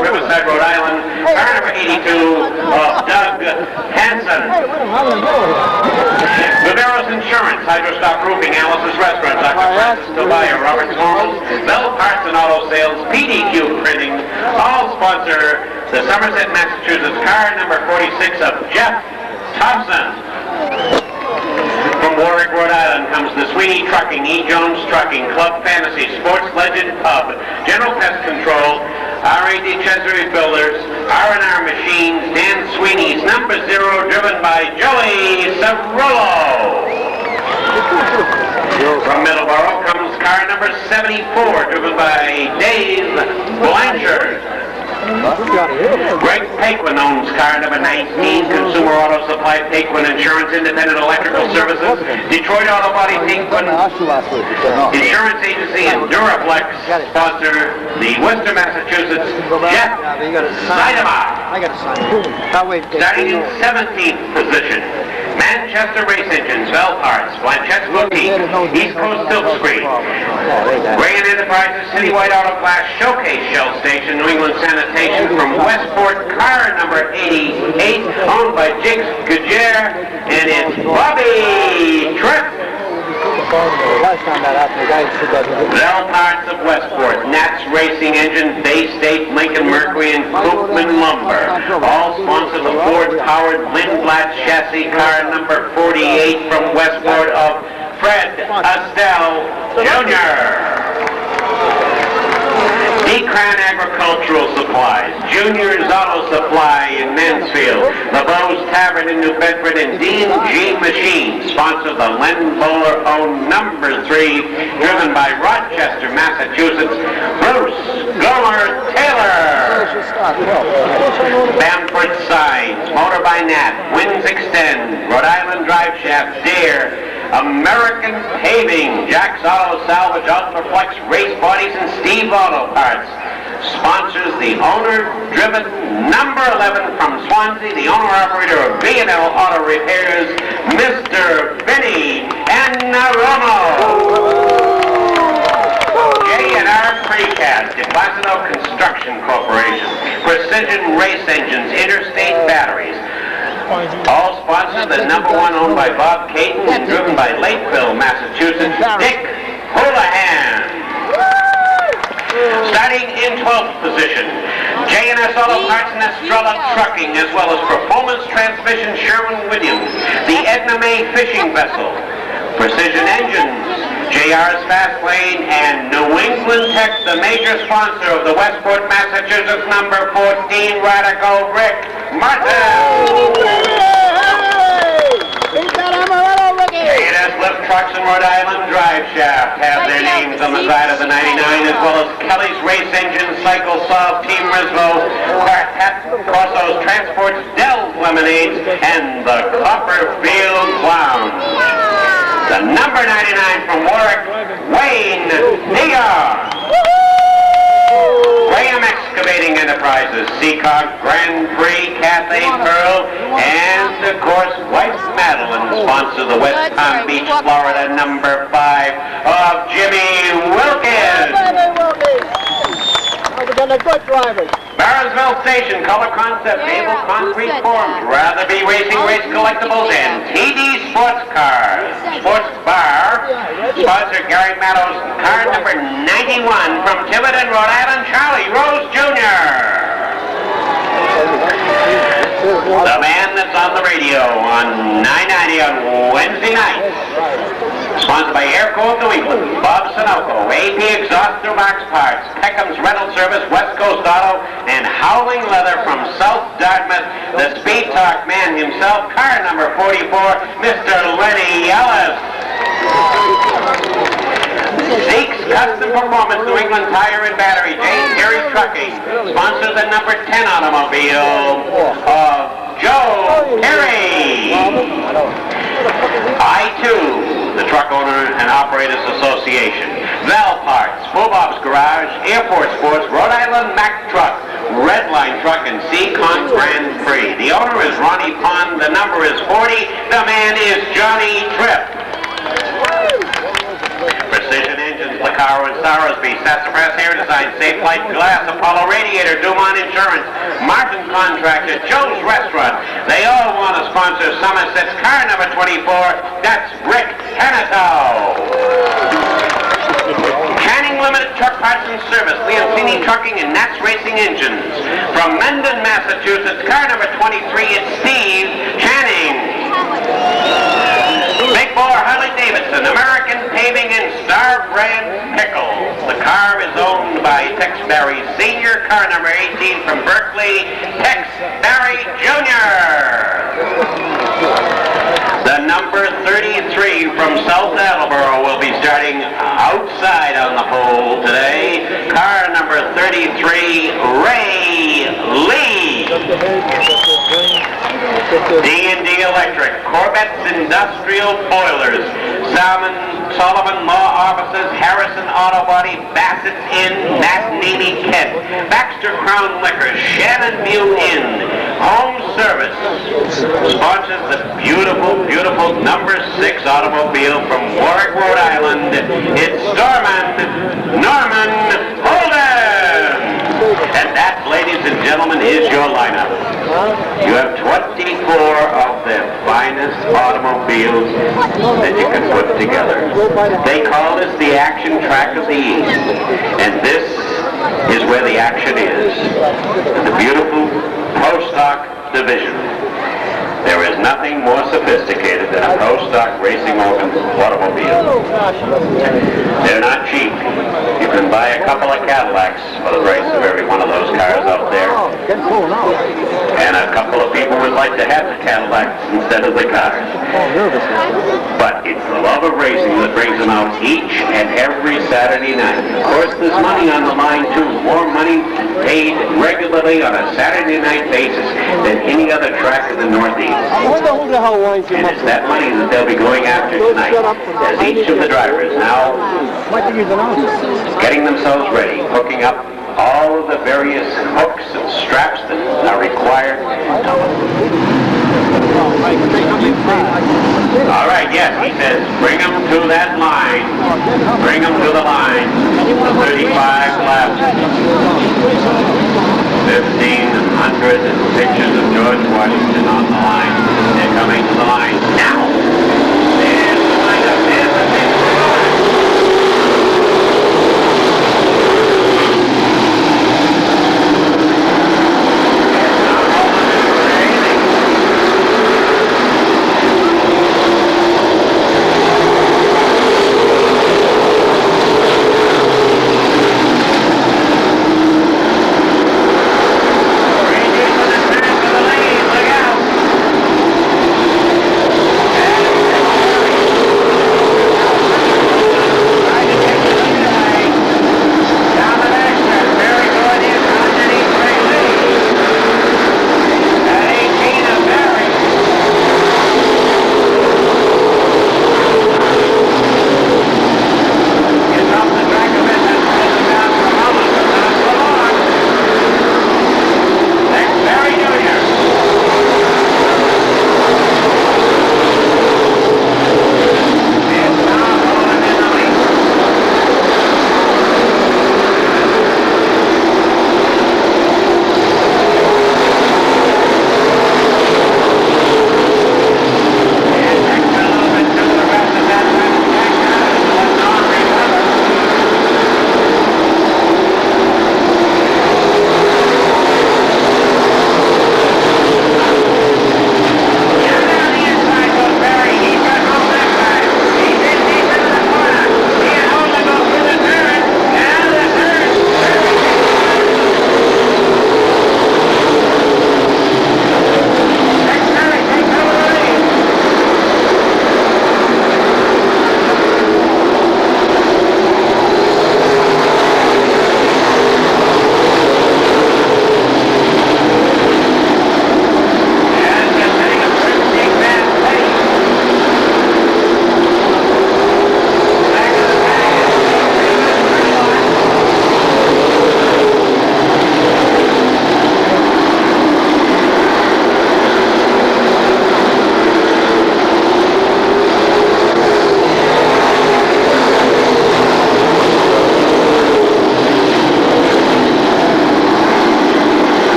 Riverside, Rhode Island. Car number 82 of Doug Hansen. Viveros Insurance, Hydrostop Roofing, Alice's Restaurant, Dr. Francis Tobias, Robert's Homes, Bell Parts and Auto Sales, PDQ Printing, all sponsor the Somerset, Massachusetts car number 46 of Jeff Thompson. From Warwick, Rhode Island comes the Sweeney Trucking, E. Jones Trucking, Club Fantasy, Sports Legend Pub, General Pest Control, R.A.D. Chesapeake Builders, R&R Machines, Dan Sweeney's number 0, driven by Joey Cerullo. From Middleborough comes car number 74, driven by Dave Blanchard. Greg Paquin owns car number 19, Consumer Auto Supply, Paquin Insurance, Independent Electrical Services, Detroit Auto Body, Paquin Insurance Agency, and Duraplex sponsor the Worcester, Massachusetts, Jeff Seidema. Starting in 17th position, Manchester Race Engines, Bell Parts, Blanchett's Boutique, East Coast Silk Screen, Rayan Enterprises, Citywide Auto Class, Showcase Shell Station, New England Sanitation, from Westport, car number 88, owned by Jigs Gajere, and it's Bobby Tripp. Bell Parts of Westport, Nats Racing Engine, Bay State, Lincoln Mercury, and Koopman Lumber. All sponsor the Ford-powered Lindblad chassis, car number 48 from Westport of Fred Estelle Jr. Decran Agricultural Supplies, Junior's Auto Supply in Mansfield, the Beau's Tavern in New Bedford, and Dean G. Machine sponsor the Len Bowler-owned number 3, driven by Rochester, Massachusetts, Bruce Gomer Taylor. Bamford Signs, Motor by Nat, Winds Extend, Rhode Island Drive Shaft, Dare, American Paving, Jack's Auto Salvage, Ultraflex Race Bodies, and Steve Auto Parts sponsors the owner-driven number 11 from Swansea, the owner-operator of B&L Auto Repairs, Mr. Vinny Annarummo. J&R Precast, Deposito Construction Corporation, Precision Race Engines, Interstate Batteries. All sponsors the number 1 owned by Bob Caton and driven by Lakeville, Massachusetts, Dick Houlihan. Starting in 12th position, J&S Auto Parts and Estrella Trucking, as well as Performance Transmission Sherwin-Williams, the Edna May Fishing Vessel, Precision Engines, JR's Fast Lane, and New England Tech, the major sponsor of the Westport, Massachusetts number 14 Radical Rick Martin. J&S Lift Trucks and Rhode Island Drive Shaft have their names on the side of the 99, as well as Kelly's Race Engine, Cycle Solve, Team Risvo, Quartet, Corso's Transports, Dell's Lemonades, and the Copperfield Lounge. The number 99 from Warwick, Wayne Negar. Graham Excavating Enterprises, Seekonk Grand Prix, Cathay Pearl, and of course, White Madeline sponsor the West Palm Beach, Florida number 5 of Jimmy Wilkins. Good drivers. Barronsville Station, Color Concept, Able Concrete Forms, Rather Be Racing Race Collectibles, and TD Sports Cars. Sports Bar, sponsor Gary Meadows, car number 91 from Tiverton, Rhode Island, Charlie Rose Jr. The man that's on the radio on 990 on Wednesday night. Sponsored by Airco of New England, Bob Sunoco, AP Exhaust Through Box Parts, Peckham's Rental Service, West Coast Auto, and Howling Leather from South Dartmouth, the Speed Talk man himself, car number 44, Mr. Lenny Ellis. Zeke's Custom Performance, New England Tire and Battery, Jane Terry Trucking, sponsors the number 10 automobile of Joe Terry. I-2, the Truck Owner and Operators Association, Val Parts, Bob's Garage, Airport Sports, Rhode Island Mack Truck, Redline Truck, and Seekonk Grand Prix. The owner is Ronnie Pond, the number is 40, the man is Johnny Tripp. Precision Engines, the car Tower in Sowersby. Sassafras Hair Design, Safe Light Glass, Apollo Radiator, Dumont Insurance, Martin Contractor, Joe's Restaurant. They all want to sponsor Somerset's car number 24. That's Rick Hanatow. Canning Limited Truck Parts and Service, Leoncini Trucking and Nats Racing Engines. From Mendon, Massachusetts, car number 23, it's Steve Canning. Big Bore Harley Davidson, American Paving and Star Brand Pickles. The car is owned by Tex Barry Sr., car number 18 from Berkeley, Tex Barry Jr. The number 33 from South Attleboro will be starting outside on the pole today. Car number 33, Ray Lee. D&D Electric, Corvette's Industrial Boilers, Salmon Sullivan Law Offices, Harrison Auto Body, Bassett's Inn, Matt Neely Kent, Baxter Crown Liquor, Shannon Mew Inn, Home Service sponsors the beautiful, beautiful number 6 automobile from Warwick, Rhode Island. It's Norman Holden. And that, ladies and gentlemen, is your lineup. You have 24 of the finest automobiles that you can put together. They call this the action track of the East. And this is where the action is. The beautiful Pro Stock division. There is nothing more sophisticated than a Pro Stock racing automobile. They're not cheap. You can buy a couple of Cadillacs for the price of every one of those cars out there. And a couple of people would like to have the Cadillacs instead of the cars. But it's the love of racing that brings them out each and every Saturday night. Of course, there's money on the line too. More money paid regularly on a Saturday night basis than any other track in the Northeast. And it's that money that they'll be going after tonight, as each of the drivers now getting themselves ready, hooking up all of the various hooks and straps that are required. All right, yes, he says, bring them to that line. Bring them to the line. The 35 laps. 1,500 pictures of George Washington on the line. They're coming to the line now. There's the lineup. There's the finish.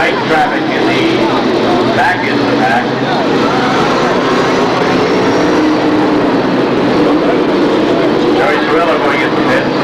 tight traffic in the back end of the pack. Joey Cirillo going into pits.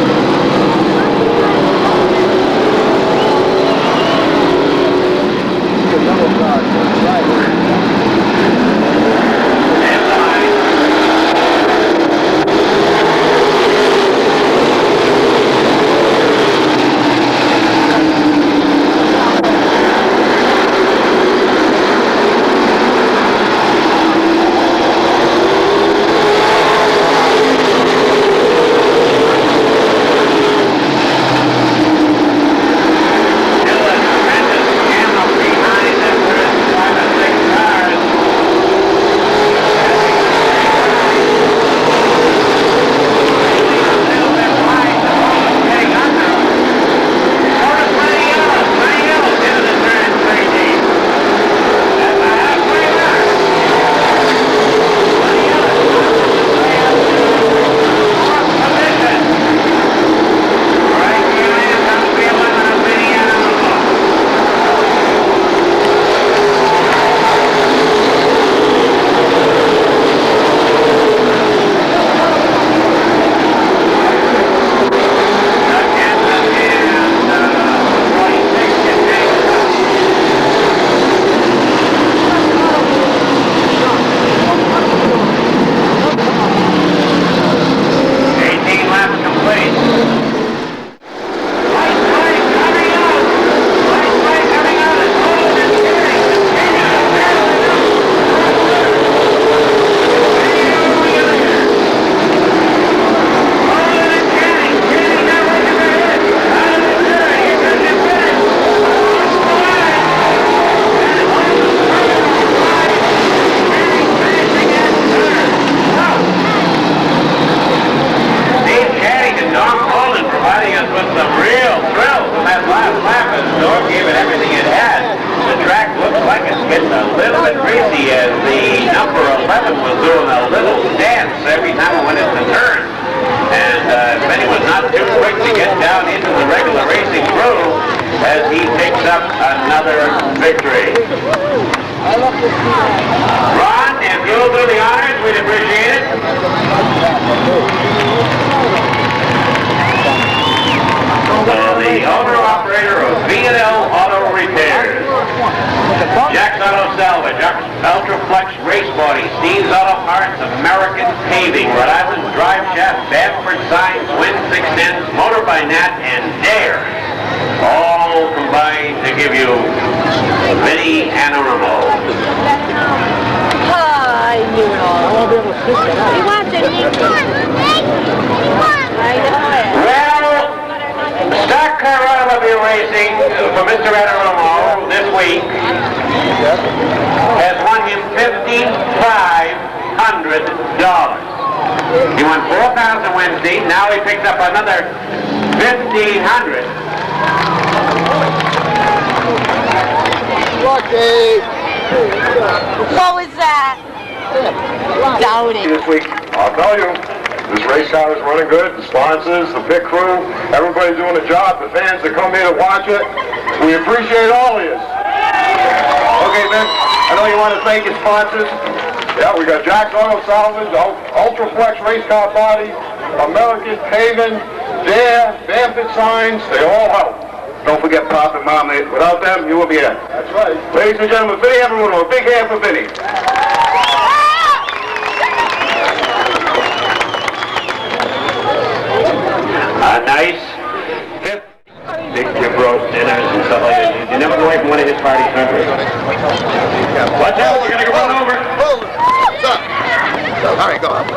Ron, if you'll do the honors, we'd appreciate it. The owner-operator of V&L Auto Repairs. Jack's Auto Salvage, Ultraflex Race Body, Steve's Auto Parts, American Paving, Rhode Island Drive Shaft, Bamford Signs, Wind 610s, Motor by Nat, and Dare. All combined to give you Vinny Annarummo. I knew it all. He wants it. Well, stock car automobile racing for Mr. Annarummo this week has won him $5,500. He won $4,000 Wednesday. Now he picked up another $1,500. Lucky. What was that? Doubting. This week, I'll tell you, this race car is running good. The sponsors, the pit crew, everybody's doing a job. The fans that come here to watch it, we appreciate all of you. Okay, Ben, I know you want to thank your sponsors. Yeah, we got Jack's Auto Salvage, Ultraflex Race Car Body, American Paving, Dare, Bamford Signs, they all help. Don't forget Pop and Mom. Without them, you will be in. That's right. Ladies and gentlemen, Vinny Annarummo, a big hand for Vinny. A nice fifth. Big rib roast dinners and stuff like that. You never go away from one of his parties, remember? Watch out, you're going to get run over. What's up? All right, go on.